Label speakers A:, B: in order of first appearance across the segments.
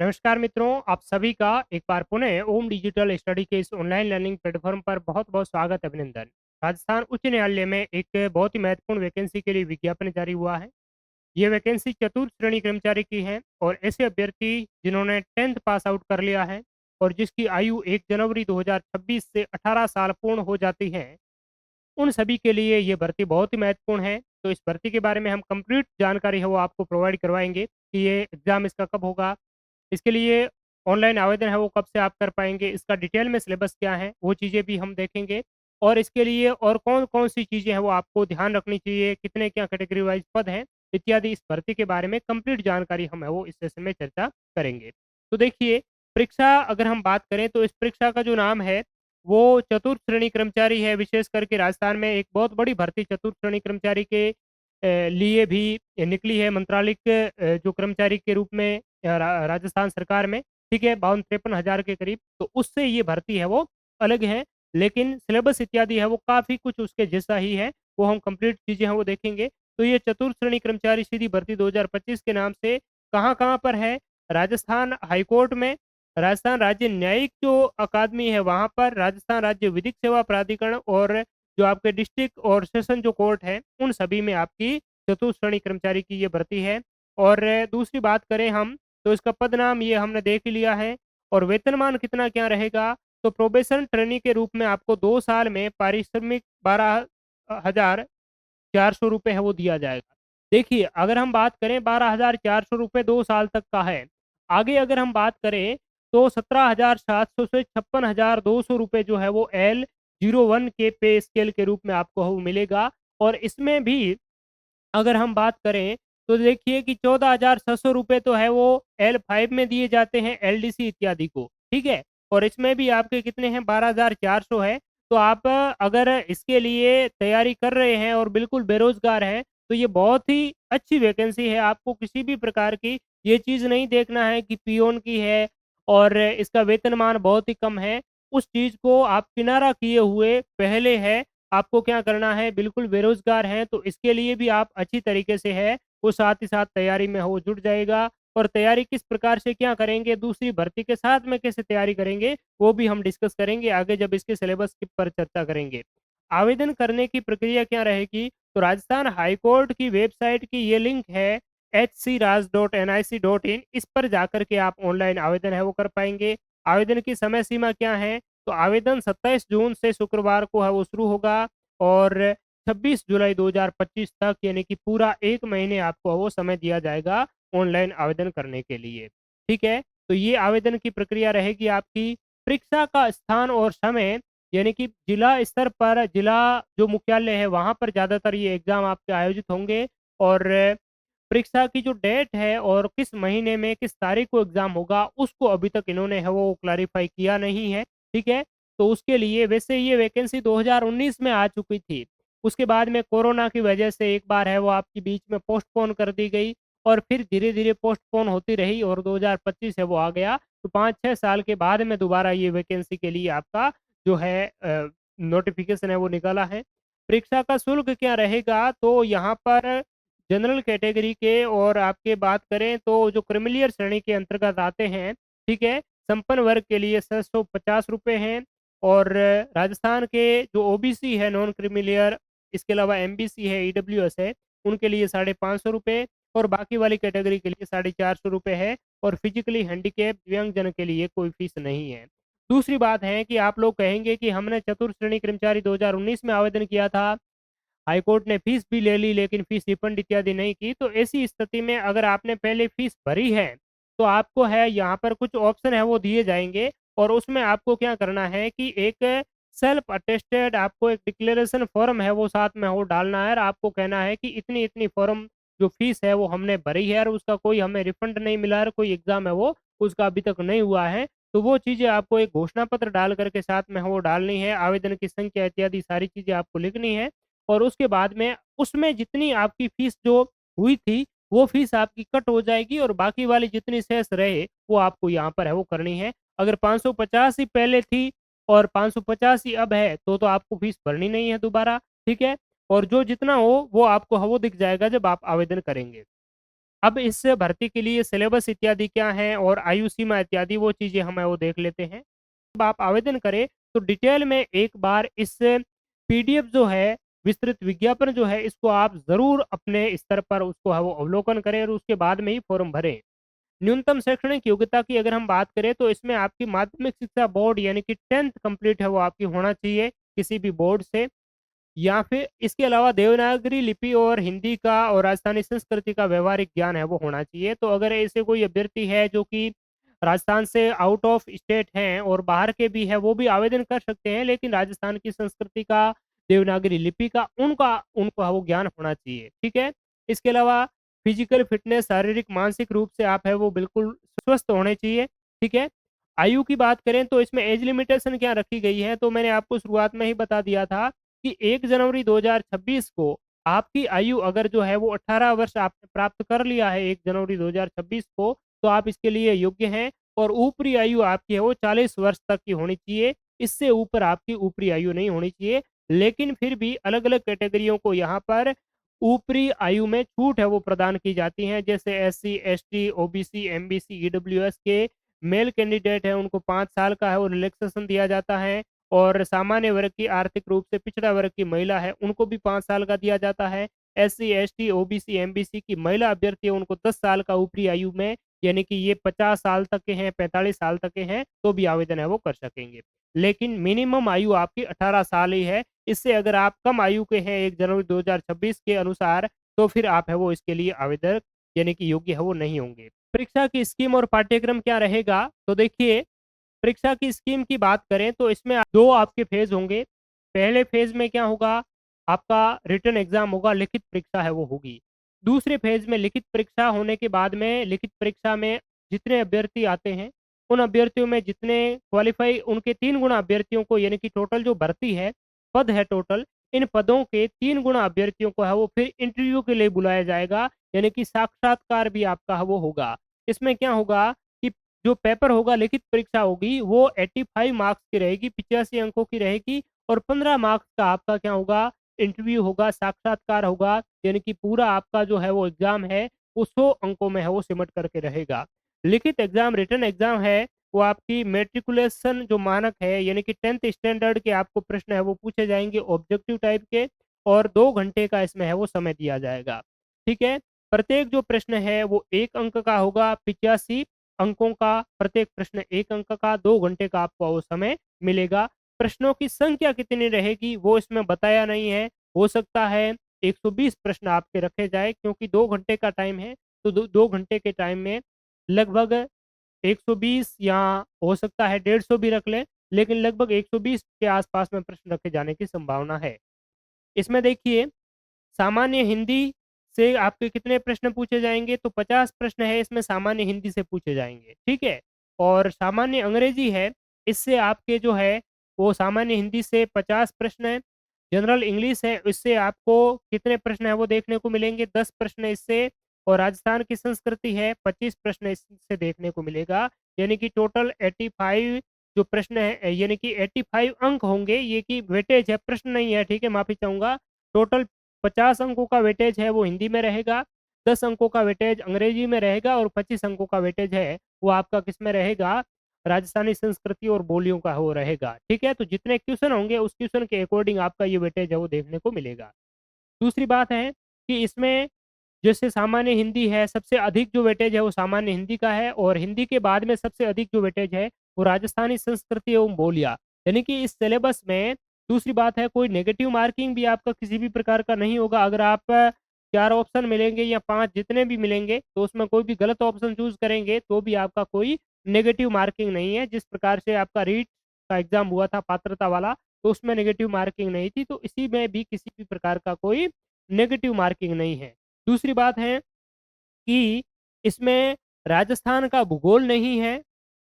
A: नमस्कार मित्रों, आप सभी का एक बार पुनः ओम डिजिटल स्टडी के इस ऑनलाइन लर्निंग प्लेटफॉर्म पर बहुत-बहुत स्वागत अभिनंदन। राजस्थान उच्च न्यायालय में एक बहुत ही महत्वपूर्ण वैकेंसी के लिए विज्ञापन जारी हुआ है। ये वैकेंसी चतुर्थ श्रेणी कर्मचारी की है और ऐसे अभ्यर्थी जिन्होंने 10th पास आउट कर लिया है और जिसकी आयु 1 जनवरी 2026 से 18 साल पूर्ण हो जाती है, उन सभी के लिए ये भर्ती बहुत ही महत्वपूर्ण है। तो इस भर्ती के बारे में हम कंप्लीट जानकारी है वो आपको प्रोवाइड करवाएँगे कि ये एग्ज़ाम इसका कब होगा, इसके लिए ऑनलाइन आवेदन है वो कब से आप कर पाएँगे, इसका डिटेल में सिलेबस क्या है, वो चीज़ें भी हम देखेंगे। और इसके लिए और कौन-कौन सी चीज़ें हैं वो आपको ध्यान रखनी चाहिए, कितने क्या कैटेगरी वाइज़ पद हैं, इत्यादि इस भर्ती के बारे में कंप्लीट जानकारी हम है वो इस सेशन में चर्चा करेंगे। तो देखिए, परीक्षा अगर हम बात करें तो इस परीक्षा का जो नाम है, वो चतुर्थ श्रेणी कर्मचारी है। विशेष करके राजस्थान में एक बहुत बड़ी भर्ती चतुर्थ श्रेणी कर्मचारी के लिए भी निकली है मंत्रालयिक जो कर्मचारी के रूप में राजस्थान सरकार में, ठीक है, 52-53 हज़ार के करीब। तो उससे ये भर्ती है वो अलग है, लेकिन सिलेबस इत्यादि है वो काफ़ी कुछ उसके जैसा ही है, वो हम कंप्लीट चीज़ें हैं वो देखेंगे। तो ये चतुर्थ श्रेणी कर्मचारी सीधी भर्ती 2025 के नाम से कहाँ-कहाँ पर है? राजस्थान हाईकोर्ट में, राजस्थान राज्य न्यायिक जो अकादमी है वहाँ पर, राजस्थान राज्य विधिक सेवा प्राधिकरण और जो आपके डिस्ट्रिक्ट और सेशन जो कोर्ट है, उन सभी में आपकी चतुर्थ श्रेणी कर्मचारी की ये भर्ती है। और दूसरी बात करें हम, तो इसका पद नाम ये हमने देख ही लिया है और वेतनमान कितना क्या रहेगा, तो प्रोबेशन ट्रेनी के रूप में आपको 2 साल में पारिश्रमिक 12,400 रुपए है वो दिया जाएगा। देखिए, अगर हम बात करें 12,400 रुपए 2 साल तक का है। आगे अगर हम बात करें तो 17,700 से 56,200 रुपए जो है वो L01 के पे स्केल के रूप में आपको वो मिलेगा। और इसमें भी अगर हम बात करें तो देखिए कि 14,700 रुपए तो है वो L5 में दिए जाते हैं एलडीसी इत्यादि को, ठीक है? और इसमें भी आपके कितने हैं 12,400 है। तो आप अगर इसके लिए तैयारी कर रहे हैं और बिल्कुल बेरोज़गार हैं, तो ये बहुत ही अच्छी वैकेंसी है। आपको किसी भी प्रकार की ये चीज़ नहीं देखना है कि पियोन की है और इसका वेतनमान बहुत ही कम है। उस चीज़ को आप किनारा किए हुए पहले है आपको क्या करना है, बिल्कुल बेरोज़गार हैं, तो इसके लिए भी आप अच्छी तरीके से है, वो साथ ही साथ तैयारी में हो जुट जाएगा। और तैयारी किस प्रकार से क्या करेंगे, दूसरी भर्ती के साथ में कैसे तैयारी करेंगे, वो भी हम डिस्कस करेंगे आगे जब इसके सिलेबस के पर चर्चा करेंगे। आवेदन करने की प्रक्रिया क्या रहेगी, तो राजस्थान हाईकोर्ट की वेबसाइट की ये लिंक है hcraj.nic.in, इस पर जाकर के आप ऑनलाइन आवेदन है वो कर पाएँगे। आवेदन की समय सीमा क्या है, तो आवेदन 27 जून से शुक्रवार को है वो शुरू होगा और 26 जुलाई 2025 तक यानी कि पूरा 1 महीने आपको वो समय दिया जाएगा ऑनलाइन आवेदन करने के लिए। ठीक है? तो ये आवेदन की प्रक्रिया रहेगी आपकी। परीक्षा का स्थान और समय यानी कि जिला स्तर पर जिला जो मुख्यालय है वहाँ पर ज़्यादातर ये एग्ज़ाम आपके आयोजित होंगे। और परीक्षा की जो डेट है और किस महीने में किस तारीख को एग्ज़ाम होगा उसको अभी तक इन्होंने है वो क्लैरिफ़ाई किया नहीं है, ठीक है? तो उसके लिए वैसे ये वैकेंसी 2019 में आ चुकी थी। उसके बाद में कोरोना की वजह से एक बार है वो आपकी बीच में पोस्टपोन कर दी गई और फिर धीरे-धीरे पोस्टपोन होती रही और 2025 है वो आ गया। तो 5-6 साल के बाद में दोबारा ये वैकेंसी के लिए आपका जो है नोटिफ़िकेशन है वो निकाला है। परीक्षा का शुल्क क्या रहेगा, तो यहाँ पर जनरल कैटेगरी के और आपके बात करें तो जो क्रीमिलियर श्रेणी के अंतर्गत आते हैं, ठीक है? संपन्न वर्ग के लिए 750 रुपए हैं और राजस्थान के जो ओबीसी है नॉन क्रीमिलियर, इसके अलावा एमबीसी है, ईडब्ल्यूएस है, उनके लिए 550 रुपए और बाकी वाली कैटेगरी के लिए 450 रुपए है और फिजिकली हैंडीकैप दिव्यांगजन के लिए कोई फीस नहीं है। दूसरी बात है कि आप लोग कहेंगे कि हमने चतुर्थ श्रेणी कर्मचारी 2019 में आवेदन किया था, हाईकोर्ट ने फीस भी ले ली लेकिन फीस रिफंड इत्यादि नहीं की। तो ऐसी स्थिति में अगर आपने पहले फीस भरी है, तो आपको है यहाँ पर कुछ ऑप्शन है वो दिए जाएँगे और उसमें आपको क्या करना है कि एक सेल्फ अटेस्टेड आपको एक डिक्लेरेशन फॉर्म है वो साथ में वो डालना है और आपको कहना है कि इतनी-इतनी फॉर्म जो फीस है वो हमने भरी है और उसका कोई हमें रिफंड नहीं मिला है, कोई एग्ज़ाम है वो उसका अभी तक नहीं हुआ है। तो वो चीज़ें आपको एक घोषणा पत्र डाल कर के साथ में वो डालनी है, आवेदन की संख्या इत्यादि सारी चीज़ें आपको लिखनी है। और उसके बाद में उसमें जितनी आपकी फ़ीस जो हुई थी, वो फ़ीस आपकी कट हो जाएगी और बाकी वाली जितनी शेष रहे, वो आपको यहाँ पर है वो करनी है। अगर 550 ही पहले थी और 550 ही अब है, तो आपको फ़ीस भरनी नहीं है दोबारा, ठीक है? और जो जितना हो, वो आपको वो दिख जाएगा जब आप आवेदन करेंगे। अब इस भर्ती के लिए सिलेबस इत्यादि क्या है और आयु सीमा इत्यादि वो चीज़ें हम वो देख लेते हैं। जब आप आवेदन करें तो डिटेल में एक बार इस पीडीएफ जो है, विस्तृत विज्ञापन जो है, इसको आप ज़रूर अपने स्तर पर उसको है वो अवलोकन करें और उसके बाद में ही फॉर्म भरें। न्यूनतम शैक्षणिक योग्यता की अगर हम बात करें तो इसमें आपकी माध्यमिक शिक्षा बोर्ड यानी कि 10th कंप्लीट है वो आपकी होना चाहिए किसी भी बोर्ड से, या फिर इसके अलावा देवनागरी लिपि और हिंदी का और राजस्थानी संस्कृति का व्यवहारिक ज्ञान है वो होना चाहिए। तो अगर ऐसे कोई अभ्यर्थी है जो कि राजस्थान से आउट ऑफ स्टेट हैं और बाहर के भी हैं, वो भी आवेदन कर सकते हैं, लेकिन राजस्थान की संस्कृति का, देवनागरी लिपि का उनका उनको वो ज्ञान होना चाहिए, ठीक है। इसके अलावा फिजिकल फिटनेस, शारीरिक मानसिक रूप से आप है वो बिल्कुल स्वस्थ होने चाहिए, ठीक है। आयु की बात करें तो इसमें एज लिमिटेशन क्या रखी गई है, तो मैंने आपको शुरुआत में ही बता दिया था कि 1 जनवरी 2026 को आपकी आयु अगर जो है वो 18 वर्ष आपने प्राप्त कर लिया है 1 जनवरी 2026 को, तो आप इसके लिए योग्य हैं और ऊपरी आयु आपकी है वो 40 वर्ष तक की होनी चाहिए। इससे ऊपर आपकी ऊपरी आयु नहीं होनी चाहिए। लेकिन फिर भी अलग-अलग कैटेगरियों को यहाँ पर ऊपरी आयु में छूट है वो प्रदान की जाती है। जैसे SC, ST, OBC, MBC, EWS के मेल कैंडिडेट हैं उनको 5 साल का है वो रिलैक्सेशन दिया जाता है। और सामान्य वर्ग की, आर्थिक रूप से पिछड़ा वर्ग की महिला है उनको भी 5 साल का दिया जाता है। एससी, एसटी, ओबीसी, एमबीसी की महिला अभ्यर्थी है उनको 10 साल का ऊपरी आयु में, यानी कि ये 50 साल तक के हैं, 45 साल तक के हैं, तो भी आवेदन है वो कर सकेंगे। लेकिन मिनिमम आयु आपकी 18 साल ही है। इससे अगर आप कम आयु के हैं 1 जनवरी 2026 के अनुसार, तो फिर आप है वो इसके लिए आवेदक यानी कि योग्य है वो नहीं होंगे। परीक्षा की स्कीम और पाठ्यक्रम क्या रहेगा? तो देखिए, परीक्षा की स्कीम की बात करें तो इसमें 2 आपके फेज़ होंगे। पहले फेज़ में क्या होगा, आपका रिटन एग्ज़ाम होगा, लिखित परीक्षा है वो होगी। दूसरे फेज़ में लिखित परीक्षा होने के बाद में लिखित परीक्षा में जितने अभ्यर्थी आते हैं, उन अभ्यर्थियों में जितने क्वालीफाई उनके 3 गुना अभ्यर्थियों को, यानी कि टोटल जो भर्ती है, पद है टोटल, इन पदों के 3 गुना अभ्यर्थियों को है वो फिर इंटरव्यू के लिए बुलाया जाएगा, यानी कि साक्षात्कार भी आपका है वो होगा। इसमें क्या होगा कि जो पेपर होगा, लिखित परीक्षा होगी, वो 85 मार्क्स की रहेगी, 85 अंकों की रहेगी और 15 मार्क्स का आपका क्या होगा, इंटरव्यू होगा, साक्षात्कार होगा, यानी कि पूरा आपका जो है वो एग्ज़ाम है, वो 100 अंकों में है वो सिमट करके रहेगा। लिखित एग्ज़ाम, रिटन एग्ज़ाम है, वो आपकी मैट्रिकुलेशन जो मानक है, यानी कि 10th स्टैंडर्ड के आपको प्रश्न है वो पूछे जाएँगे ऑब्जेक्टिव टाइप के, और 2 घंटे का इसमें है वो समय दिया जाएगा। ठीक है? प्रत्येक जो प्रश्न है वो 1 अंक का होगा, 85 अंकों का, प्रत्येक प्रश्न 1 अंक का, 2 घंटे का आपको वो समय मिलेगा। प्रश्नों की संख्या कितनी रहेगी वो इसमें बताया नहीं है। हो सकता है 120 प्रश्न आपके रखे जाएँ, क्योंकि 2 घंटे का टाइम है, तो 2 घंटे के टाइम में लगभग 120 या हो सकता है 150 भी रख लें, लेकिन लगभग 120 के आस-पास में प्रश्न रखे जाने की संभावना है। इसमें देखिए, सामान्य हिंदी से आपके कितने प्रश्न पूछे जाएँगे, तो 50 प्रश्न है इसमें सामान्य हिंदी से पूछे जाएँगे, ठीक है? और सामान्य अंग्रेजी है, इससे आपके जो है वो सामान्य हिंदी से 50 प्रश्न हैं। जनरल इंग्लिश है, इससे आपको कितने प्रश्न हैं वो देखने को मिलेंगे, 10 प्रश्न इससे। और राजस्थान की संस्कृति है, 25 प्रश्न इससे देखने को मिलेगा। यानी कि टोटल 85 जो प्रश्न है, यानी कि 85 अंक होंगे, ये कि वेटेज है, प्रश्न नहीं है, ठीक है? माफ़ी चाहूँगा। टोटल 50 अंकों का वेटेज है वो हिंदी में रहेगा, 10 अंकों का वेटेज अंग्रेजी में रहेगा और 25 अंकों का वेटेज है वो आपका किसमें रहेगा, राजस्थानी संस्कृति और बोलियों का वो रहेगा, ठीक है? तो जितने क्वेश्चन होंगे उस क्वेश्चन के अकॉर्डिंग आपका ये वेटेज है वो देखने को मिलेगा। दूसरी बात है कि इसमें जैसे सामान्य हिंदी है, सबसे अधिक जो वेटेज है वो सामान्य हिंदी का है, और हिंदी के बाद में सबसे अधिक जो वेटेज है वो राजस्थानी संस्कृति एवं बोलियाँ। यानी कि इस सिलेबस में दूसरी बात है, कोई नेगेटिव मार्किंग भी आपका किसी भी प्रकार का नहीं होगा। अगर आप 4 ऑप्शन मिलेंगे या 5 जितने भी मिलेंगे, तो उसमें कोई भी गलत ऑप्शन चूज़ करेंगे तो भी आपका कोई नेगेटिव मार्किंग नहीं है। जिस प्रकार से आपका रीट का एग्ज़ाम हुआ था पात्रता वाला, तो उसमें नेगेटिव मार्किंग नहीं थी, तो इसी में भी किसी भी प्रकार का कोई नेगेटिव मार्किंग नहीं है। दूसरी बात है कि इसमें राजस्थान का भूगोल नहीं है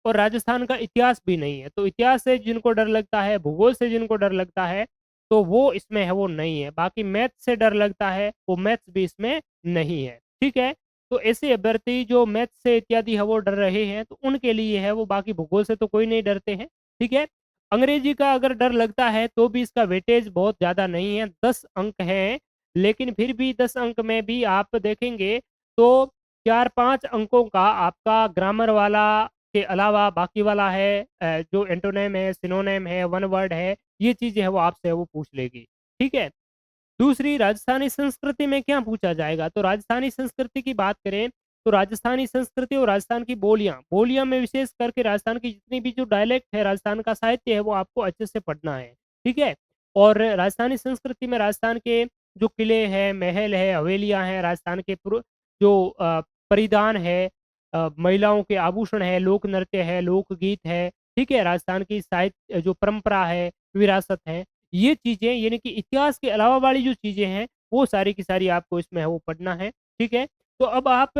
A: और राजस्थान का इतिहास भी नहीं है। तो इतिहास से जिनको डर लगता है, भूगोल से जिनको डर लगता है, तो वो इसमें है वो नहीं है। बाकी मैथ से डर लगता है, वो मैथ्स भी इसमें नहीं है। ठीक है? तो ऐसे अभ्यर्थी जो मैथ से इत्यादि है वो डर रहे हैं, तो उनके लिए है वो, बाकी भूगोल से तो कोई नहीं डरते हैं। ठीक है? अंग्रेजी का अगर डर लगता है तो भी इसका वेटेज बहुत ज़्यादा नहीं है, 10 अंक हैं। लेकिन फिर भी 10 अंक में भी आप देखेंगे तो 4-5 अंकों का आपका ग्रामर वाला के अलावा बाकी वाला है, जो एंटोनिम है, सिनोनिम है, वन वर्ड है, ये चीज़ें हैं वो आपसे वो पूछ लेगी। ठीक है? दूसरी, राजस्थानी संस्कृति में क्या पूछा जाएगा? तो राजस्थानी संस्कृति की बात करें, तो राजस्थानी संस्कृति और राजस्थान की बोलियाँ, बोलियाँ में विशेष करके राजस्थान की जितनी भी जो डायलेक्ट है, राजस्थान का साहित्य है, वो आपको अच्छे से पढ़ना है, ठीक है? और राजस्थानी संस्कृति में राजस्थान के जो किले हैं, महल है, हवेलियाँ हैं, राजस्थान के जो परिधान है, महिलाओं के आभूषण है, लोक नृत्य है, लोकगीत है, ठीक है? राजस्थान की साहित्य जो परंपरा है, विरासत है, ये चीज़ें यानी कि इतिहास के अलावा वाली जो चीज़ें हैं, वो सारी की सारी आपको इसमें है वो पढ़ना है, ठीक है? तो अब आप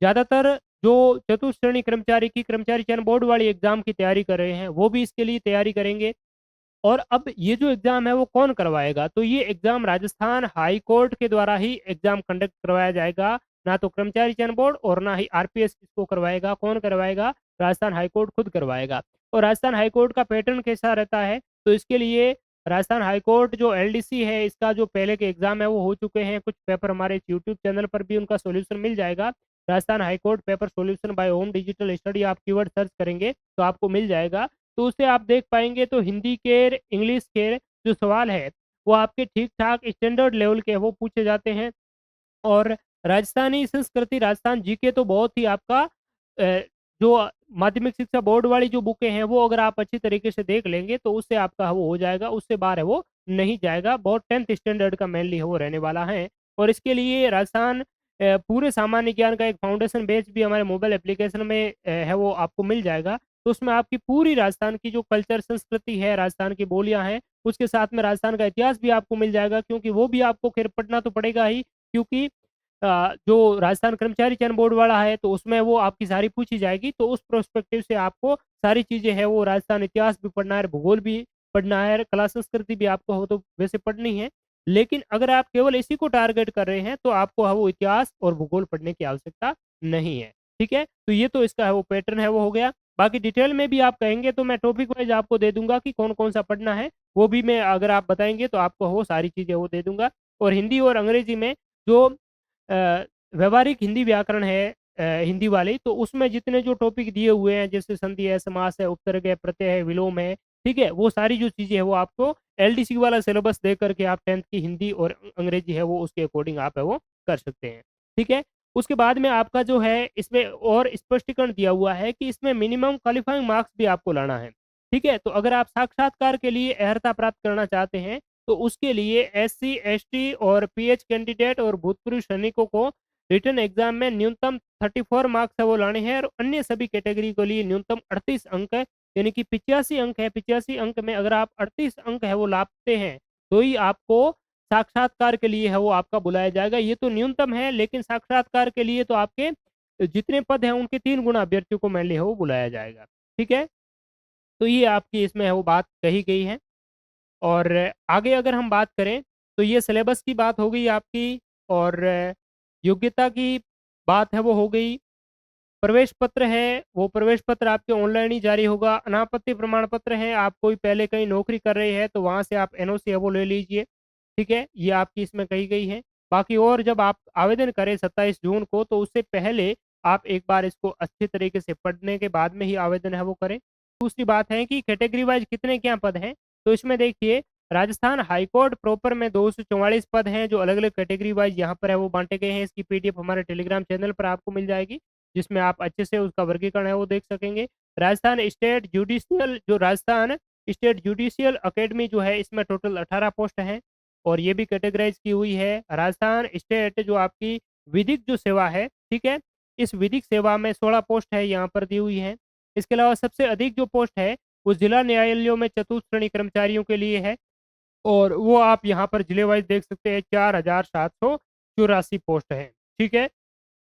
A: ज़्यादातर जो चतुर्थ श्रेणी कर्मचारी की कर्मचारी चयन बोर्ड वाली एग्ज़ाम की तैयारी कर रहे हैं, वो भी इसके लिए तैयारी करेंगे। और अब ये जो एग्ज़ाम है वो कौन करवाएगा? तो ये एग्ज़ाम राजस्थान हाई कोर्ट के द्वारा ही एग्ज़ाम कंडक्ट करवाया जाएगा, ना तो कर्मचारी चयन बोर्ड और ना ही आरपीएस इसको करवाएगा। कौन करवाएगा? राजस्थान हाई कोर्ट खुद करवाएगा। और राजस्थान हाई कोर्ट का पैटर्न कैसा रहता है? तो इसके लिए राजस्थान हाई कोर्ट जो एलडीसी है, इसका जो पहले के एग्ज़ाम है वो हो चुके हैं। कुछ पेपर हमारे यूट्यूब चैनल पर भी उनका सॉल्यूशन मिल जाएगा। Rajasthan high court paper solution bye home digital study आप कीवर्ड सर्च करेंगे तो आपको मिल जाएगा। तो उससे आप देख पाएँगे तो हिंदी के, इंग्लिश के जो सवाल है, वो आपके ठीक-ठाक स्टैंडर्ड लेवल के वो पूछे जाते हैं। और राजस्थानी संस्कृति, राजस्थान जीके तो बहुत ही आपका जो माध्यमिक शिक्षा बोर्ड वाली जो बुकें हैं, वो अगर आप अच्छी तरीके से देख लेंगे, तो उससे आपका वो हो जाएगा, उससे बाहर है वो नहीं जाएगा। बहुत 10th स्टैंडर्ड का मेनली है वो रहने वाला है। और इसके लिए राजस्थान पूरे सामान्य ज्ञान का एक फाउंडेशन बैच भी हमारे मोबाइल एप्लीकेशन में है वो आपको मिल जाएगा। तो उसमें आपकी पूरी राजस्थान की जो कल्चर, संस्कृति है, राजस्थान की बोलियाँ हैं, उसके साथ में राजस्थान का इतिहास भी आपको मिल जाएगा, क्योंकि वो भी आपको खैर पढ़ना तो पड़ेगा ही, क्योंकि जो राजस्थान कर्मचारी चयन बोर्ड वाला है, तो उसमें वो आपकी सारी पूछी जाएगी। तो उस प्रोस्पेक्टिव से आपको सारी चीज़ें हैं वो राजस्थान इतिहास भी पढ़ना है, भूगोल भी पढ़ना है, कला संस्कृति भी आपको हो तो वैसे पढ़नी है। लेकिन अगर आप केवल इसी को टारगेट कर रहे हैं, तो आपको है वो इतिहास और भूगोल पढ़ने की आवश्यकता नहीं है, ठीक है? तो ये तो इसका है वो पैटर्न है वो हो गया। बाकी डिटेल में भी आप कहेंगे तो मैं टॉपिक वाइज़ आपको दे दूँगा कि कौन-कौन सा पढ़ना है, वो भी मैं अगर आप बताएँगे तो आपको वो सारी चीज़ें वो दे दूँगा। और हिंदी और अंग्रेजी में जो अ, व्यावहारिक हिंदी व्याकरण है, हिंदी वाली, तो उसमें जितने जो टॉपिक दिए हुए हैं, जैसे संधि है, समास है, उपसर्ग है, प्रत्यय है, विलोम है, ठीक है? वो सारी जो चीज़ें हैं वो आपको एलडीसी वाला सिलेबस देख कर के आप 10th की हिंदी और अंग्रेजी है वो उसके अकॉर्डिंग आप है वो कर सकते हैं, ठीक है? उसके बाद में आपका जो है इसमें और स्पष्टीकरण दिया हुआ है कि इसमें मिनिमम क्वालिफाइंग मार्क्स भी आपको लाना है, ठीक है? तो अगर आप साक्षात्कार के लिए अर्हता प्राप्त करना चाहते हैं, तो उसके लिए एससी, एसटी और पीएच कैंडिडेट और भूतपूर्व सैनिकों को रिटन एग्जाम में न्यूनतम 34 मार्क्स है वो लाने हैं, और अन्य सभी कैटेगरी के लिए न्यूनतम 38 अंक है, यानी कि 85 अंक है। 85 अंक में अगर आप 38 अंक है वो लाते हैं, तो ही आपको साक्षात्कार के लिए है वो आपका बुलाया जाएगा। ये तो न्यूनतम है, लेकिन साक्षात्कार के लिए तो आपके जितने पद हैं उनके 3 गुना अभ्यर्थियों को मेनली है वो बुलाया जाएगा, ठीक है? तो ये आपकी इसमें है वो बात कही गई है। और आगे अगर हम बात करें, तो ये सिलेबस की बात हो गई आपकी, और योग्यता की बात है वो हो गई। प्रवेश पत्र है, वो प्रवेश पत्र आपके ऑनलाइन ही जारी होगा। अनापत्ति प्रमाण पत्र है, आप कोई पहले कहीं नौकरी कर रहे हैं, तो वहाँ से आप एनओसी है वो ले लीजिए, ठीक है? ये आपकी इसमें कही गई है। बाकी और जब आप आवेदन करें 27 जून को, तो उससे पहले आप एक बार इसको अच्छे तरीके से पढ़ने के बाद में ही आवेदन है वो करें। दूसरी बात है कि कैटेगरी वाइज़ कितने क्या पद हैं, तो इसमें देखिए राजस्थान हाईकोर्ट प्रॉपर में 244 पद हैं, जो अलग-अलग कैटेगरी वाइज़ यहाँ पर है वो बाँटे गए हैं। इसकी पीडीएफ हमारे टेलीग्राम चैनल पर आपको मिल जाएगी, जिसमें आप अच्छे से उसका वर्गीकरण है वो देख सकेंगे। राजस्थान स्टेट जुडिशियल अकेडमी जो है, इसमें टोटल 18 पोस्ट हैं, और ये भी कैटेगराइज़ की हुई है। राजस्थान स्टेट जो आपकी विधिक जो सेवा है, ठीक है? इस विधिक सेवा में 16 पोस्ट है यहाँ पर दी हुई है। इसके अलावा सबसे अधिक जो पोस्ट है, वो जिला न्यायालयों में चतुर्थ श्रेणी कर्मचारियों के लिए है, और वो आप यहाँ पर जिले वाइज़ देख सकते हैं, 4,784 पोस्ट हैं, ठीक है?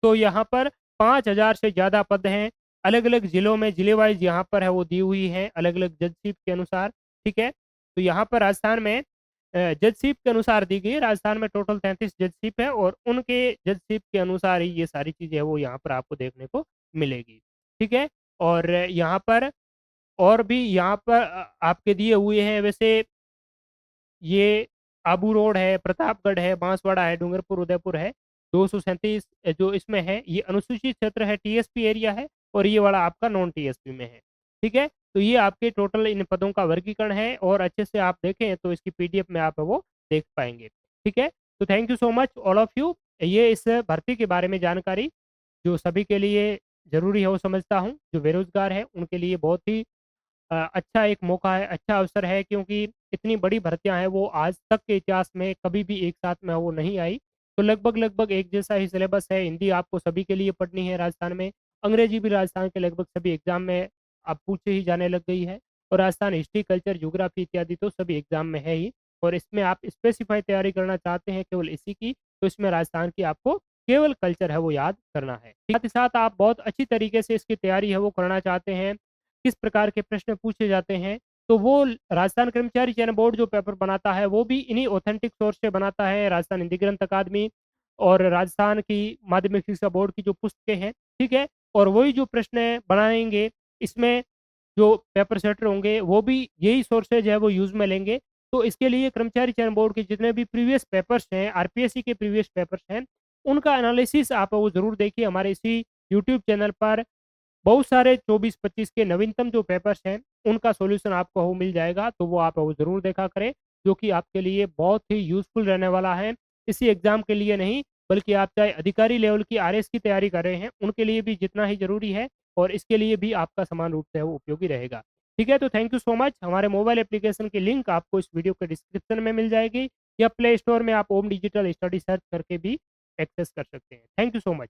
A: तो यहाँ पर 5,000 से ज़्यादा पद हैं, अलग-अलग ज़िलों में जिले वाइज़ यहाँ पर है वो दी हुई हैं, अलग-अलग जजशिप के अनुसार, ठीक है? तो यहाँ पर राजस्थान में जजशिप के अनुसार दी गई है। राजस्थान में टोटल 33 जजशिप है, और उनके जजशिप के अनुसार ही ये सारी चीज़ें हैं वो यहाँ पर आपको देखने को मिलेगी, ठीक है? और यहाँ पर और भी यहाँ पर आपके दिए हुए हैं, वैसे ये आबू रोड है, प्रतापगढ़ है, बांसवाड़ा है, डूंगरपुर, उदयपुर है। 237 जो इसमें है ये अनुसूचित क्षेत्र है, टीएसपी एरिया है, और ये वाला आपका नॉन टीएसपी में है। ठीक है? तो ये आपके टोटल इन पदों का वर्गीकरण है, और अच्छे से आप देखें तो इसकी पीडीएफ में आप वो देख पाएँगे। ठीक है? तो thank you so much all of you. ये इस भर्ती के बारे में जानकारी जो सभी के लिए ज़रूरी है वो समझता हूँ। जो बेरोज़गार हैं उनके लिए बहुत ही अच्छा एक मौका है, अच्छा अवसर है, क्योंकि इतनी बड़ी भर्तियाँ हैं वो आज तक के इतिहास में कभी भी एक साथ में वो नहीं आई। तो लगभग-लगभग एक जैसा ही सिलेबस है, हिंदी आपको सभी के लिए पढ़नी है राजस्थान में, अंग्रेजी भी राजस्थान के लगभग सभी एग्ज़ाम में अब पूछे ही जाने लग गई है, और राजस्थान हिस्ट्री, कल्चर, ज्योग्राफी इत्यादि तो सभी एग्ज़ाम में है ही, और इसमें आप स्पेसिफ़ाई तैयारी करना चाहते हैं केवल इसी की, तो इसमें राजस्थान की आपको केवल कल्चर है वो याद करना है। साथ ही साथ आप बहुत अच्छी तरीके से इसकी तैयारी है वो करना चाहते हैं, किस प्रकार के प्रश्न पूछे जाते हैं, तो वो राजस्थान कर्मचारी चयन बोर्ड जो पेपर बनाता है, वो भी इन्हीं ऑथेंटिक सोर्स से बनाता है। राजस्थान हिंदी ग्रंथ अकादमी और राजस्थान की माध्यमिक शिक्षा बोर्ड की जो पुस्तकें हैं, ठीक है? और वही जो प्रश्न बनाएँगे, इसमें जो पेपर सेटर होंगे, वो भी यही सोर्सेज है वो यूज़ में लेंगे। तो इसके लिए कर्मचारी चयन बोर्ड के जितने भी प्रीवियस पेपर्स हैं, आरपीएससी के प्रीवियस पेपर्स हैं, उनका एनालिसिस आप वो ज़रूर देखिए। हमारे इसी यूट्यूब चैनल पर बहुत सारे 24-25 के नवीनतम जो पेपर्स हैं, उनका सॉल्यूशन आपको वो मिल जाएगा, तो वो आप वो ज़रूर देखा करें, जो कि आपके लिए बहुत ही यूज़फुल रहने वाला है। इसी एग्ज़ाम के लिए नहीं, बल्कि आप चाहे अधिकारी लेवल की आरएस की तैयारी कर रहे हैं, उनके लिए भी जितना ही ज़रूरी है, और इसके लिए भी आपका समान रूप से वो उपयोगी रहेगा। ठीक है? तो थैंक यू सो मच। हमारे मोबाइल एप्लीकेशन की लिंक आपको इस वीडियो के डिस्क्रिप्शन में मिल जाएगी, या प्ले स्टोर में आप ओम डिजिटल स्टडी सर्च करके भी एक्सेस कर सकते हैं। Thank you so much.